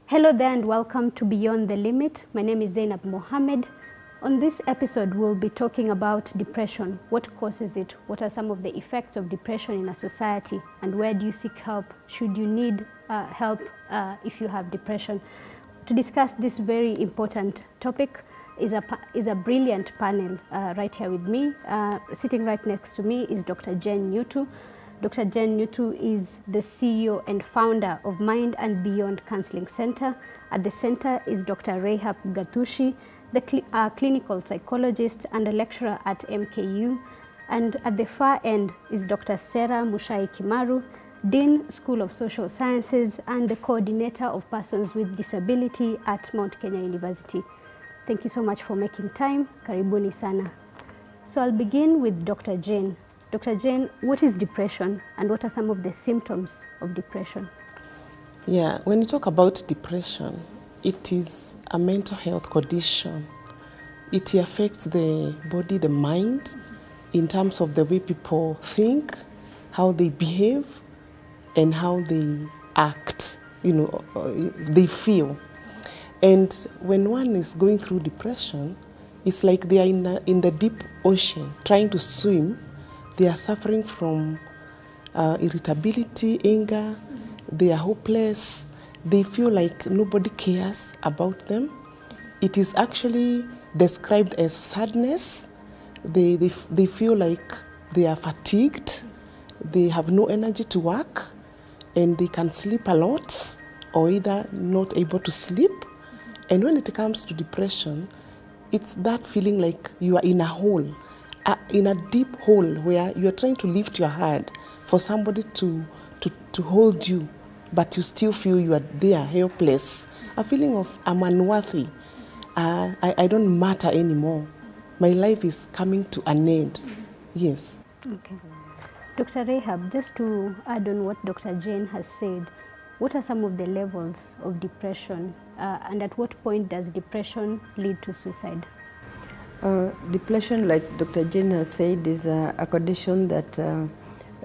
Hello there and welcome to Beyond the Limit. My name is Zainab Mohammed. On this episode, we'll be talking about depression. What causes it? What are some of the effects of depression in a society? And where do you seek help? Should you need help if you have depression? To discuss this very important topic is a brilliant panel right here with me. Sitting right next to me is Dr. Jen Nyutu. Dr. Jen Nyutu is the CEO and founder of Mind and Beyond Counseling Center. At the center is Dr. Rehab Gatushi, the clinical psychologist and a lecturer at MKU. And at the far end is Dr. Sarah Mushai Kimaru, Dean, School of Social Sciences, and the coordinator of persons with disability at Mount Kenya University. Thank you so much for making time. Karibuni sana. So I'll begin with Dr. Jen. Dr. Jen, what is depression and what are some of the symptoms of depression? Yeah, when you talk about depression, it is a mental health condition. It affects the body, the mind, in terms of the way people think, how they behave, and how they act, they feel. And when one is going through depression, it's like they are in the deep ocean trying to swim. They are suffering from irritability, anger. They are hopeless. They feel like nobody cares about them. It is actually described as sadness. They feel like they are fatigued. They have no energy to work, and they can sleep a lot or either not able to sleep. And when it comes to depression, it's that feeling like you are in a hole. In a deep hole where you are trying to lift your hand for somebody to hold you, but you still feel you are there, helpless. A feeling of I'm unworthy. I don't matter anymore. My life is coming to an end. Yes. Okay. Dr. Rehab, just to add on what Dr. Jane has said, what are some of the levels of depression and at what point does depression lead to suicide? Depression, like Dr. Jane has said, is a condition that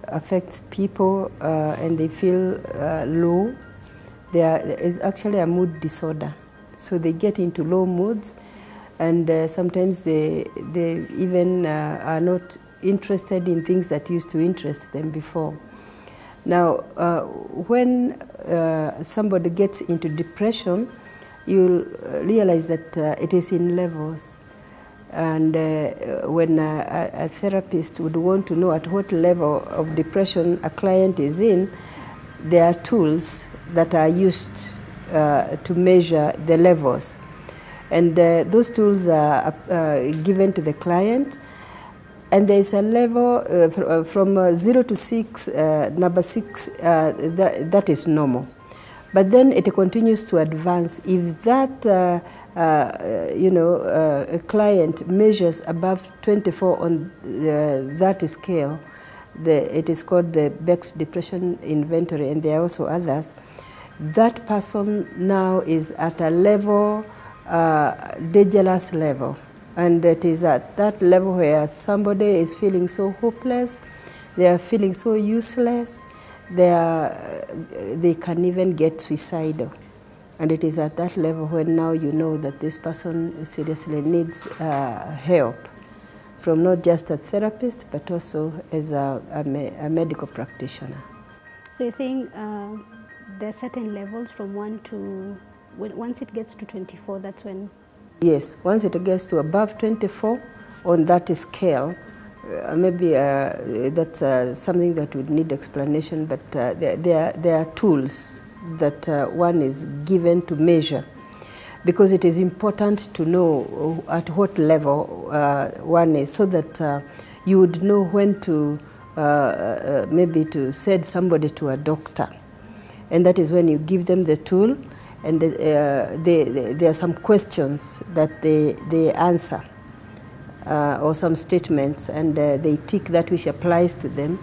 affects people and they feel low. There is actually a mood disorder. So they get into low moods and sometimes they even are not interested in things that used to interest them before. Now, when somebody gets into depression, you'll realize that it is in levels. And when a therapist would want to know at what level of depression a client is in, there are tools that are used to measure the levels. And those tools are given to the client. And there is a level from 0 to 6, number 6, that is normal. But then it continues to advance. If that a client measures above 24 on that scale, it is called the Beck's Depression Inventory, and there are also others. That person now is at a level, dangerous level, and it is at that level where somebody is feeling so hopeless, they are feeling so useless, they can even get suicidal. And it is at that level when now you know that this person seriously needs help from not just a therapist, but also as a medical practitioner. So you're saying there are certain levels from 1 to, once it gets to 24, that's when? Yes, once it gets to above 24 on that scale, maybe that's something that would need explanation, but there are tools that one is given to measure, because it is important to know at what level one is, so that you would know when to maybe to send somebody to a doctor. And that is when you give them the tool, and there are some questions that they answer or some statements, and they tick that which applies to them.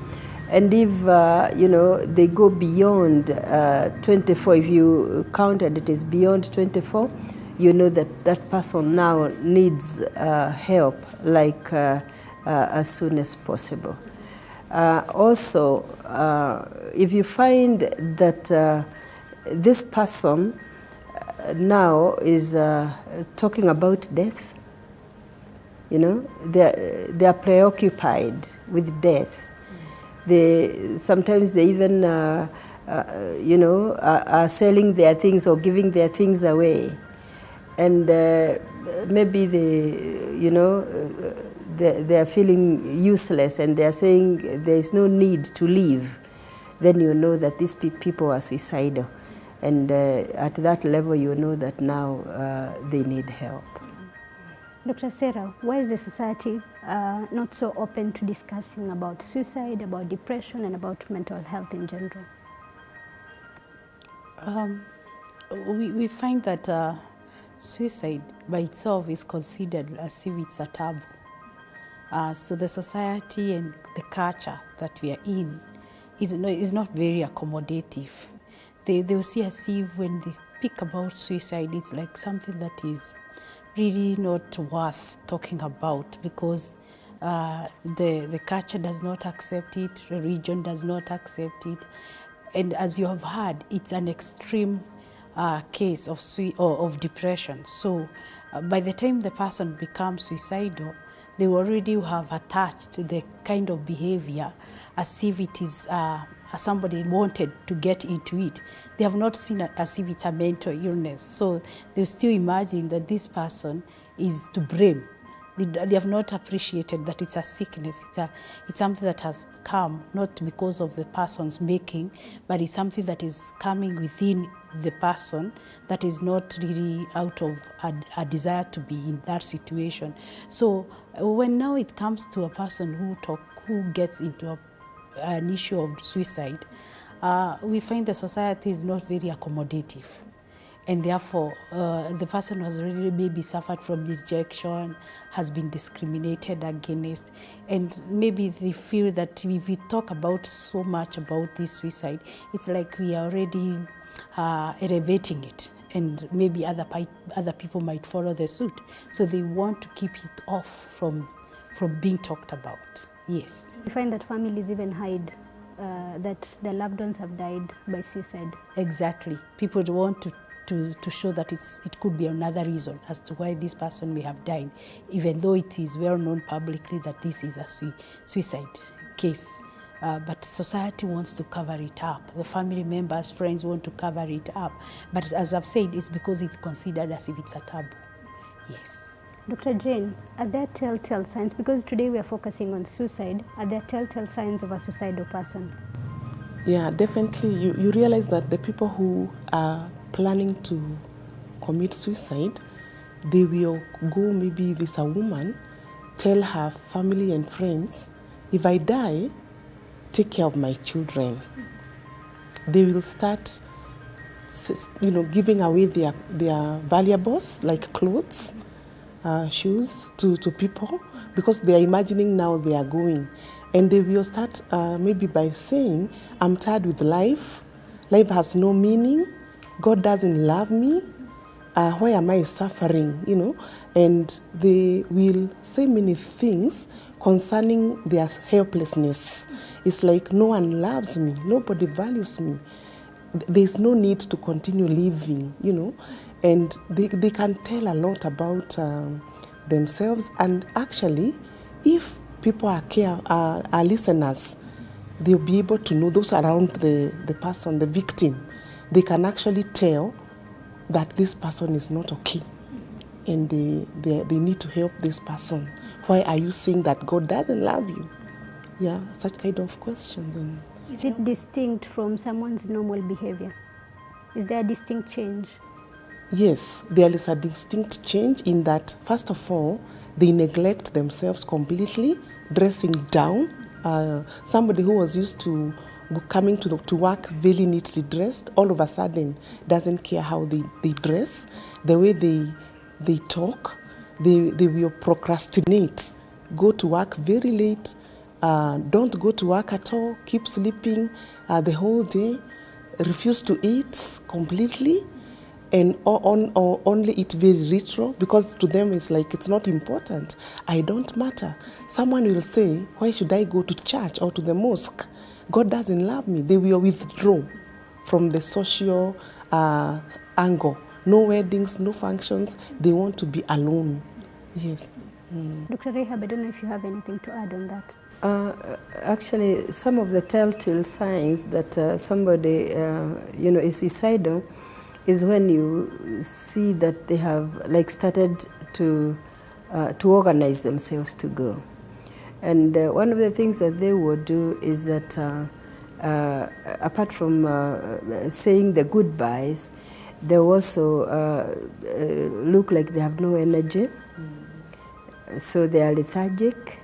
And if, they go beyond 24, if you count and it is beyond 24, you know that that person now needs help, like as soon as possible. Also, if you find that this person now is talking about death. You know, they are preoccupied with death. Sometimes they even, you know, are selling their things or giving their things away. And maybe you know, they are feeling useless and they are saying there is no need to live. Then you know that these people are suicidal. And at that level, you know that now they need help. Dr. Sarah, why is the society not so open to discussing about suicide, about depression, and about mental health in general? We find that suicide by itself is considered as if it's a taboo. So the society and the culture that we are in is not very accommodative. They will see as if when they speak about suicide, it's like something that is really not worth talking about, because the culture does not accept it, religion does not accept it. And as you have heard, it's an extreme case of depression. So by the time the person becomes suicidal, they already have attached the kind of behavior as if it is somebody wanted to get into it. They have not seen it as if it's a mental illness. So they still imagine that this person is to blame. They have not appreciated that it's a sickness. It's something that has come not because of the person's making, but it's something that is coming within the person that is not really out of a desire to be in that situation. So when now it comes to a person who gets into an issue of suicide, we find the society is not very accommodative. And therefore, the person has already maybe suffered from rejection, has been discriminated against, and maybe they feel that if we talk about so much about this suicide, it's like we are already elevating it, and maybe other people might follow the suit. So they want to keep it off from being talked about. Yes. You find that families even hide that their loved ones have died by suicide. Exactly. People want to show that it could be another reason as to why this person may have died, even though it is well known publicly that this is a suicide case. But society wants to cover it up. The family members, friends want to cover it up. But as I've said, it's because it's considered as if it's a taboo. Yes. Dr. Jane, are there telltale signs? Because today we are focusing on suicide. Are there telltale signs of a suicidal person? Yeah, definitely. You realize that the people who are planning to commit suicide, they will go, maybe if it's a woman, tell her family and friends, if I die, take care of my children. They will start, giving away their valuables, like clothes, shoes, to people, because they are imagining now they are going. And they will start maybe by saying, I'm tired with life. Life has no meaning. God doesn't love me. Why am I suffering? And they will say many things concerning their helplessness. It's like no one loves me. Nobody values me. There's no need to continue living, And they can tell a lot about themselves. And actually, if people are listeners, they'll be able to know, those around the person, the victim, they can actually tell that this person is not okay, and they need to help this person. Why are you saying that God doesn't love you? Yeah, such kind of questions. Is it distinct from someone's normal behavior? Is there a distinct change? Yes, there is a distinct change in that, first of all, they neglect themselves completely, dressing down. Somebody who was used to coming to work very neatly dressed, all of a sudden doesn't care how they dress, the way they talk, they will procrastinate, go to work very late, don't go to work at all, keep sleeping the whole day, refuse to eat completely, and only eat very retro, because to them it's like it's not important. I don't matter. Someone will say, why should I go to church or to the mosque? God doesn't love me. They will withdraw from the social angle no weddings, no functions. They want to be alone. Yes. Dr. Rehab, I don't know if you have anything to add on that. Actually, some of the telltale signs that somebody, is suicidal is when you see that they have started to organize themselves to go. And one of the things that they would do is that apart from saying the goodbyes, they also look like they have no energy. So they are lethargic.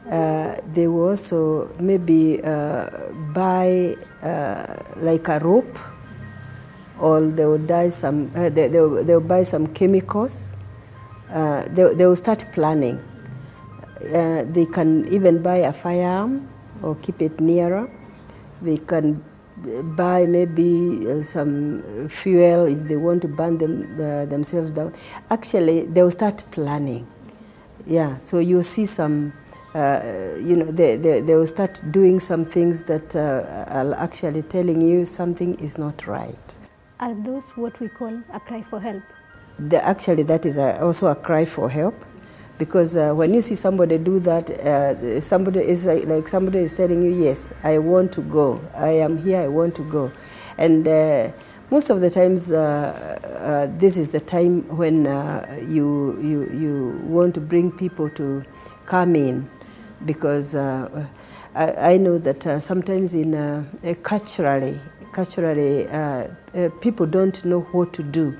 They will also maybe buy like a rope, or they will buy some chemicals. They will start planning. They can even buy a firearm or keep it nearer. They can buy maybe some fuel if they want to burn themselves down. Actually, they will start planning. Yeah, so you'll see some. They will start doing some things that are actually telling you something is not right. Are those what we call a cry for help? Actually, that is also a cry for help, because when you see somebody do that, somebody is telling you, yes, I want to go. I am here, I want to go. And most of the times, this is the time when you want to bring people to come in. Because I know that sometimes culturally, people don't know what to do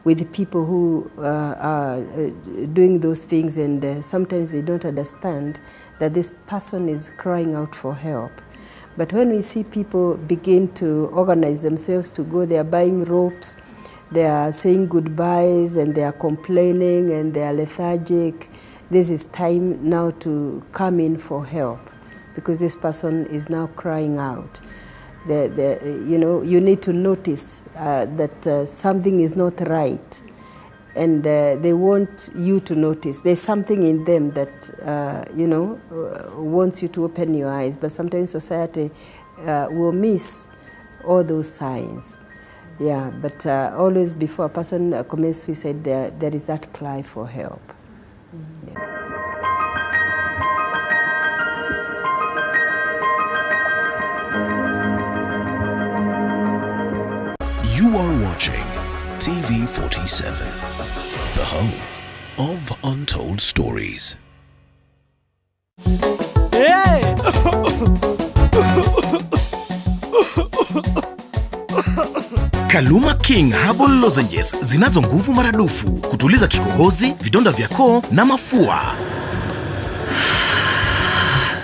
with people who are doing those things, and sometimes they don't understand that this person is crying out for help. But when we see people begin to organize themselves to go, they are buying ropes, they are saying goodbyes, and they are complaining, and they are lethargic. This is time now to come in for help, because this person is now crying out. You need to notice that something is not right, and they want you to notice. There's something in them that wants you to open your eyes, but sometimes society will miss all those signs. Yeah, but always before a person commits suicide, there is that cry for help. You are watching TV 47, the home of untold stories. Hey! Kaluma King Herbal Lozenges zinazo nguvu maradufu kutuliza kikohozi, vidonda vya koo na mafua.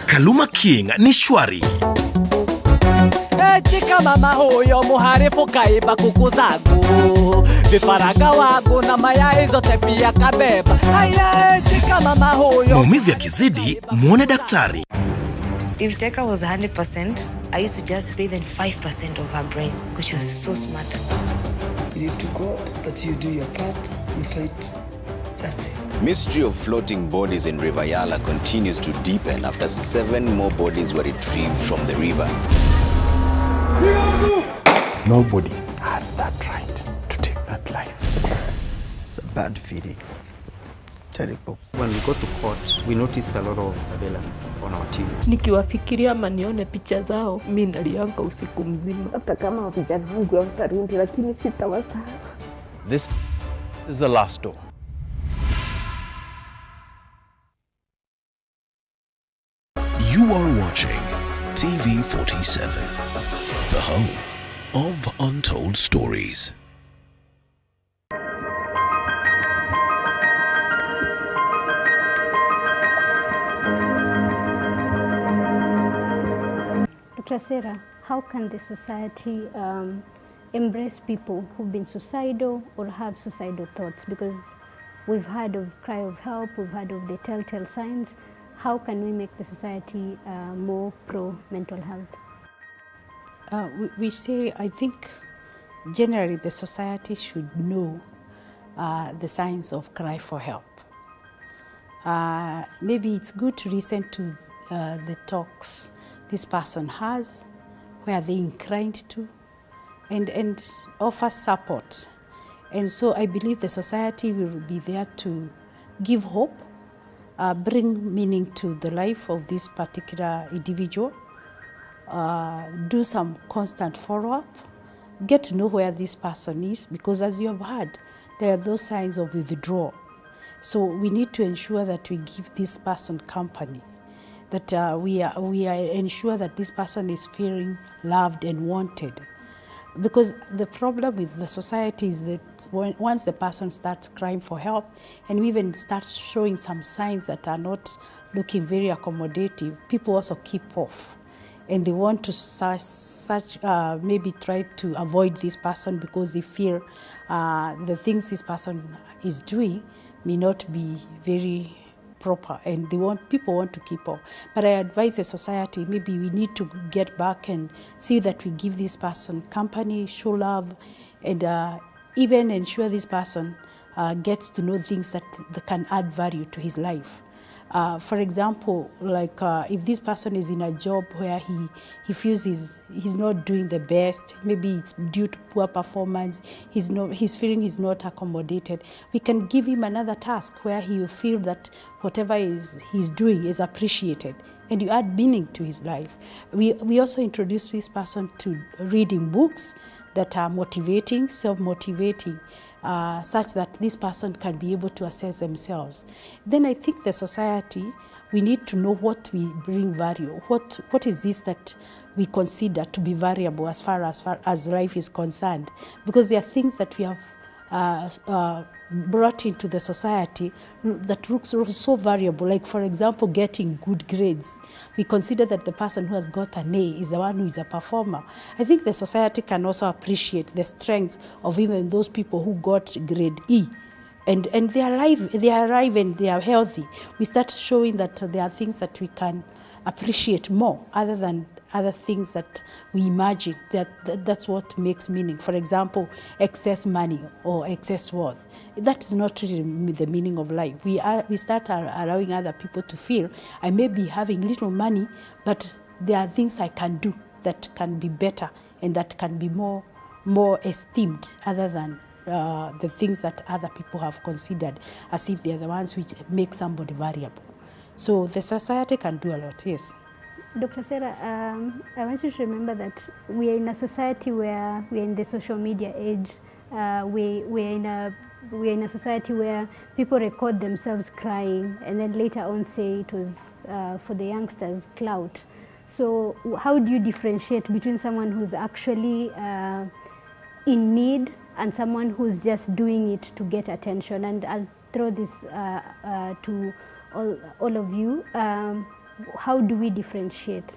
Kaluma King ni shwari. Chika mama huyo muharifu kaiba kuku zangu, vifaranga wangu na mayai zote pia kabeba. Chika mama huyo. Maumivu yakizidi, muone daktari. If Tekra was 100%, I used to just breathe in 5% of her brain, because she was so smart. You need to go, but you do your part, you fight justice. Mystery of floating bodies in River Yala continues to deepen after 7 more bodies were retrieved from the river. Nobody had that right to take that life. It's a bad feeling. Terrible. When we got to court, we noticed a lot of surveillance on our team. Nikiwafikiria ama nione picha zao, mimi nalianga usiku mzima. Hata kama vijana wangu watarudi, lakini sitawasahau. This is the last door. You are watching TV 47, the home of untold stories. Dr. Sarah, how can the society embrace people who've been suicidal or have suicidal thoughts? Because we've heard of cry of help, we've heard of the telltale signs. How can we make the society more pro-mental health? We say, I think, generally the society should know the signs of cry for help. Maybe it's good to listen to the talks this person has, where they're inclined to, and offer support And so I believe the society will be there to give hope, bring meaning to the life of this particular individual, do some constant follow-up, get to know where this person is, because as you have heard, there are those signs of withdrawal. So we need to ensure that we give this person company, that we ensure that this person is feeling loved and wanted. Because the problem with the society is that once the person starts crying for help and even starts showing some signs that are not looking very accommodative, people also keep off. And they want to maybe try to avoid this person because they fear the things this person is doing may not be very proper, and people want to keep off. But I advise the society, maybe we need to get back and see that we give this person company, show love, and even ensure this person gets to know things that can add value to his life. For example, like if this person is in a job where he feels he's not doing the best, maybe it's due to poor performance, he's feeling he's not accommodated, we can give him another task where he will feel that whatever he's doing is appreciated, and you add meaning to his life. We also introduce this person to reading books that are motivating, self-motivating, such that this person can be able to assess themselves. Then I think the society, we need to know what we bring value. What is this that we consider to be variable as far as life is concerned? Because there are things that we have brought into the society that looks so variable. Like, for example, getting good grades. We consider that the person who has got an A is the one who is a performer. I think the society can also appreciate the strengths of even those people who got grade E. And they arrive and they are healthy. We start showing that there are things that we can appreciate more other than other things that we imagine. That's what makes meaning. For example, excess money or excess wealth. That is not really the meaning of life. We start allowing other people to feel, I may be having little money, but there are things I can do that can be better and that can be more esteemed other than the things that other people have considered as if they're the ones which make somebody variable. So the society can do a lot, yes. Dr. Sarah, I want you to remember that we are in a society where we are in the social media age. We are in a society where people record themselves crying and then later on say it was for the youngsters' clout. So how do you differentiate between someone who's actually in need and someone who's just doing it to get attention? And I'll throw this to all of you. How do we differentiate?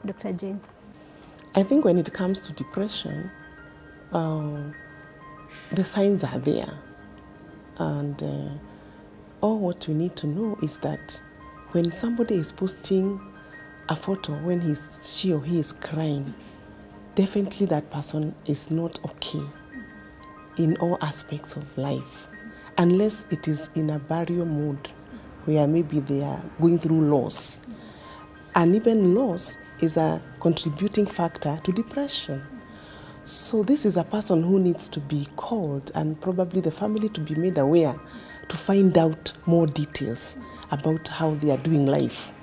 Dr. Jane. I think when it comes to depression, the signs are there. And all what we need to know is that when somebody is posting a photo when she or he is crying, definitely that person is not okay in all aspects of life, unless it is in a barrier mode where maybe they are going through loss. And even loss is a contributing factor to depression. So this is a person who needs to be called and probably the family to be made aware to find out more details about how they are doing life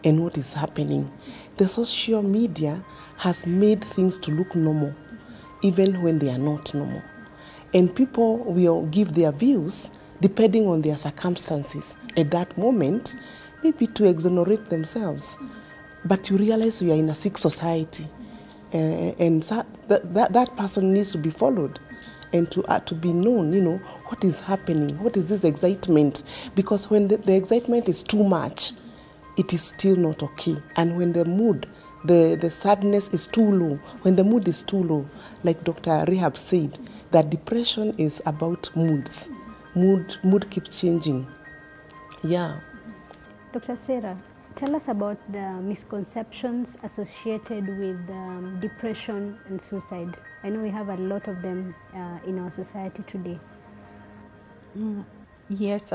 and what is happening. The social media has made things to look normal, even when they are not normal. And people will give their views depending on their circumstances at that moment, maybe to exonerate themselves. But you realize we are in a sick society, and that person needs to be followed and to be known, what is happening, what is this excitement? Because when the excitement is too much, it is still not okay. And when the mood, the sadness is too low, when the mood is too low, like Dr. Rehab said, that depression is about moods. Mood keeps changing. Yeah. Dr. Sarah, tell us about the misconceptions associated with depression and suicide. I know we have a lot of them in our society today. Yes,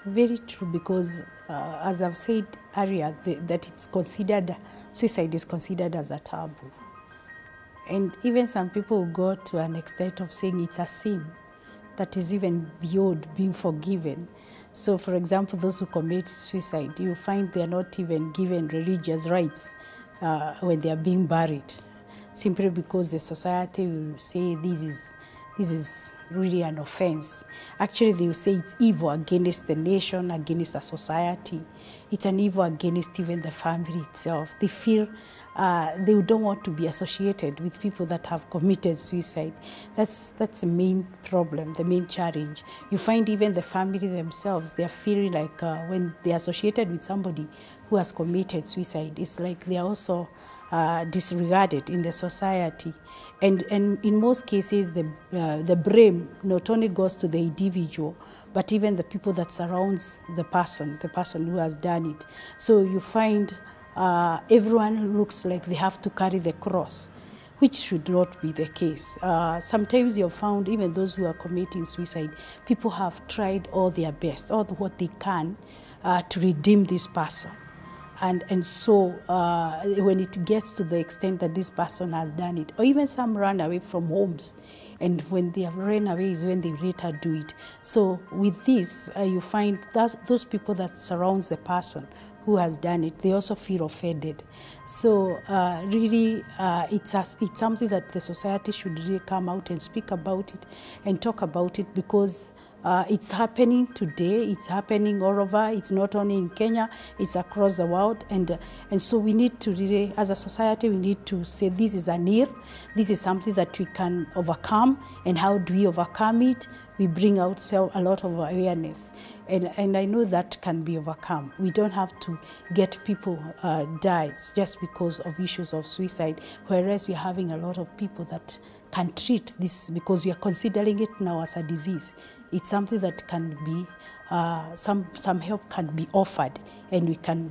very true, because as I've said earlier, that suicide is considered as a taboo. And even some people go to an extent of saying it's a sin that is even beyond being forgiven. So, for example, those who commit suicide, you find they're not even given religious rights when they are being buried, simply because the society will say this is really an offense. Actually, they will say it's evil against the nation, against the society. It's an evil against even the family itself. They feel they don't want to be associated with people that have committed suicide. That's the main problem, the main challenge. You find even the family themselves, they're feeling like when they're associated with somebody who has committed suicide, it's like they're also disregarded in the society. And in most cases, the blame not only goes to the individual, but even the people that surrounds the person who has done it. So you find everyone looks like they have to carry the cross, which should not be the case. Sometimes you've found even those who are committing suicide, people have tried all their best, all what they can to redeem this person. And so when it gets to the extent that this person has done it, or even some run away from homes, and when they have run away is when they later do it. So with this, you find those people that surrounds the person who has done it, they also feel offended. So really, it's something that the society should really come out and speak about it and talk about it, because it's happening today, it's happening all over, it's not only in Kenya, it's across the world. And so we need to really, as a society, we need to say this is an ill, this is something that we can overcome, and how do we overcome it? We bring out a lot of awareness. And I know that can be overcome. We don't have to get people die just because of issues of suicide, whereas we're having a lot of people that can treat this because we are considering it now as a disease. It's something that can be, some help can be offered, and we can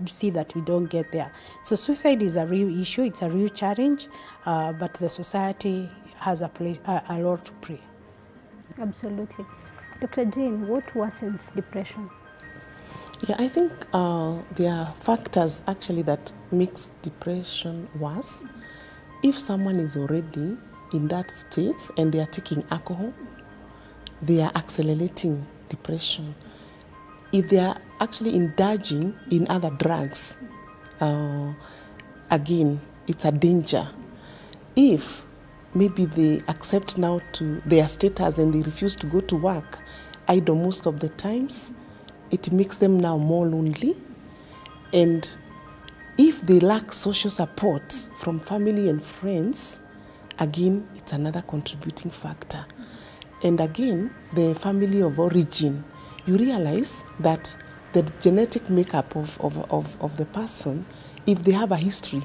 see that we don't get there. So suicide is a real issue, it's a real challenge, but the society has a lot to play. Absolutely. Dr. Jane, what worsens depression? Yeah, I think there are factors actually that makes depression worse. If someone is already in that state and they are taking alcohol, they are accelerating depression. If they are actually indulging in other drugs, again, it's a danger. If maybe they accept now to their status and they refuse to go to work, idle most of the times, it makes them now more lonely. And if they lack social support from family and friends, again, it's another contributing factor. And again, the family of origin, you realize that the genetic makeup of the person, if they have a history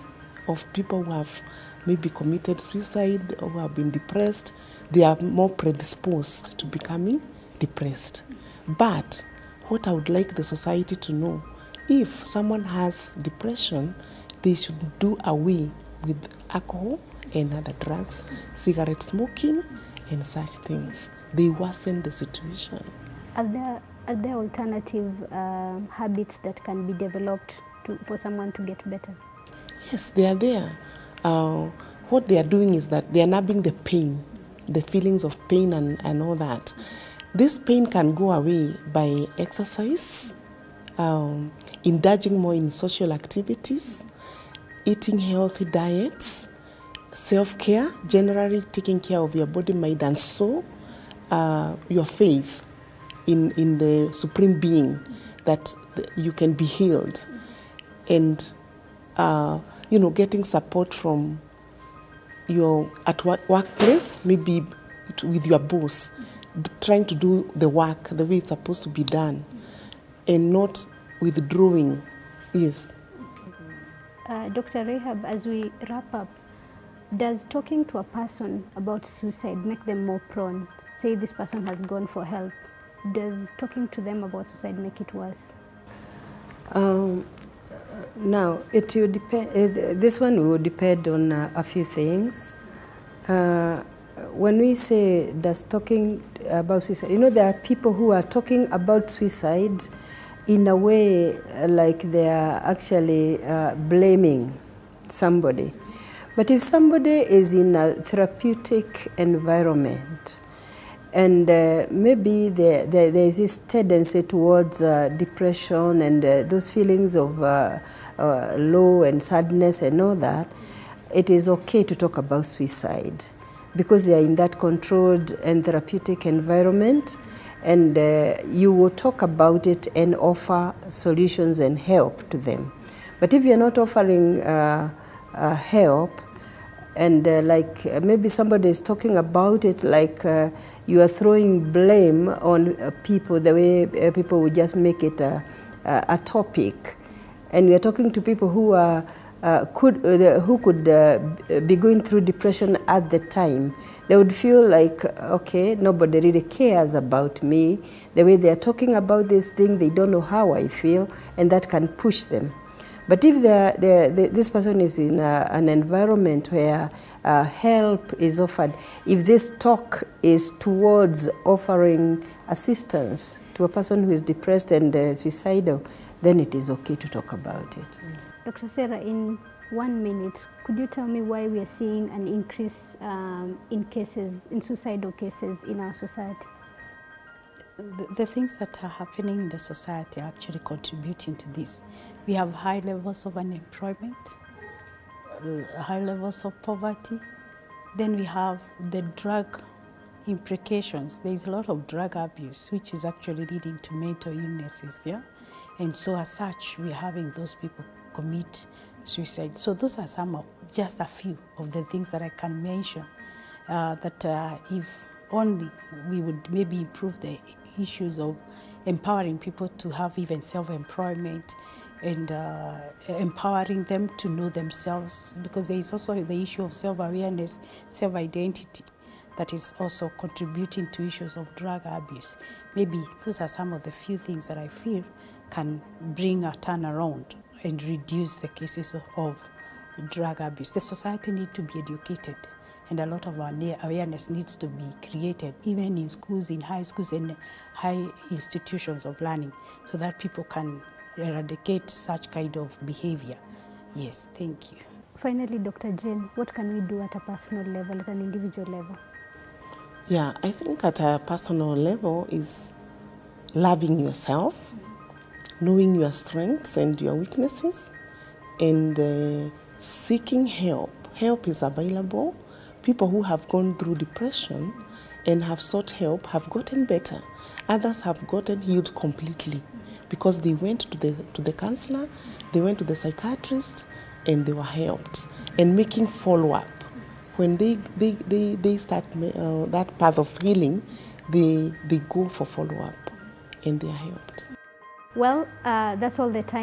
of people who have maybe committed suicide or who have been depressed, they are more predisposed to becoming depressed. But what I would like the society to know, if someone has depression, they should do away with alcohol and other drugs, cigarette smoking, and such things. They worsen the situation. Are there alternative habits that can be developed for someone to get better? Yes, they are there. What they are doing is that they are numbing the pain, the feelings of pain and all that. This pain can go away by exercise, indulging more in social activities, eating healthy diets, self-care, generally taking care of your body, mind, and soul, your faith in the Supreme Being, that you can be healed, and getting support from your workplace, maybe with your boss, trying to do the work the way it's supposed to be done, and not withdrawing. Yes. Dr. Rahab, as we wrap up, does talking to a person about suicide make them more prone? Say this person has gone for help. Does talking to them about suicide make it worse? Now, it will depend. This one will depend on a few things. When we say does talking about suicide, there are people who are talking about suicide in a way like they are actually blaming somebody. But if somebody is in a therapeutic environment, and maybe there is this tendency towards depression and those feelings of low and sadness and all that, it is okay to talk about suicide because they are in that controlled and therapeutic environment, and you will talk about it and offer solutions and help to them. But if you're not offering help, and maybe somebody is talking about it like you are throwing blame on people, the way people would just make it a topic, and we are talking to people who are who could be going through depression at the time, they would feel like, okay, nobody really cares about me. The way they are talking about this thing, they don't know how I feel, and that can push them. But if this person is in an environment where help is offered, if this talk is towards offering assistance to a person who is depressed and suicidal, then it is okay to talk about it. Dr. Sarah, in 1 minute, could you tell me why we are seeing an increase in suicidal cases in our society? The things that are happening in the society are actually contributing to this. We have high levels of unemployment, high levels of poverty. Then we have the drug implications. There is a lot of drug abuse, which is actually leading to mental illnesses, yeah? And so as such, we're having those people commit suicide. So those are just a few of the things that I can mention, that if only we would maybe improve the issues of empowering people to have even self-employment and empowering them to know themselves, because there is also the issue of self-awareness, self-identity, that is also contributing to issues of drug abuse. Maybe those are some of the few things that I feel can bring a turnaround and reduce the cases of drug abuse. The society needs to be educated, and a lot of awareness needs to be created, even in schools, in high schools and high institutions of learning, so that people can eradicate such kind of behavior. Yes, thank you. Finally, Dr. Jane, what can we do at a personal level, at an individual level? Yeah, I think at a personal level is loving yourself, knowing your strengths and your weaknesses, and seeking help. Help is available. People who have gone through depression and have sought help have gotten better. Others have gotten healed completely because they went to the counselor, they went to the psychiatrist, and they were helped. And making follow-up. When they start that path of healing, they go for follow-up and they are helped. Well, that's all the time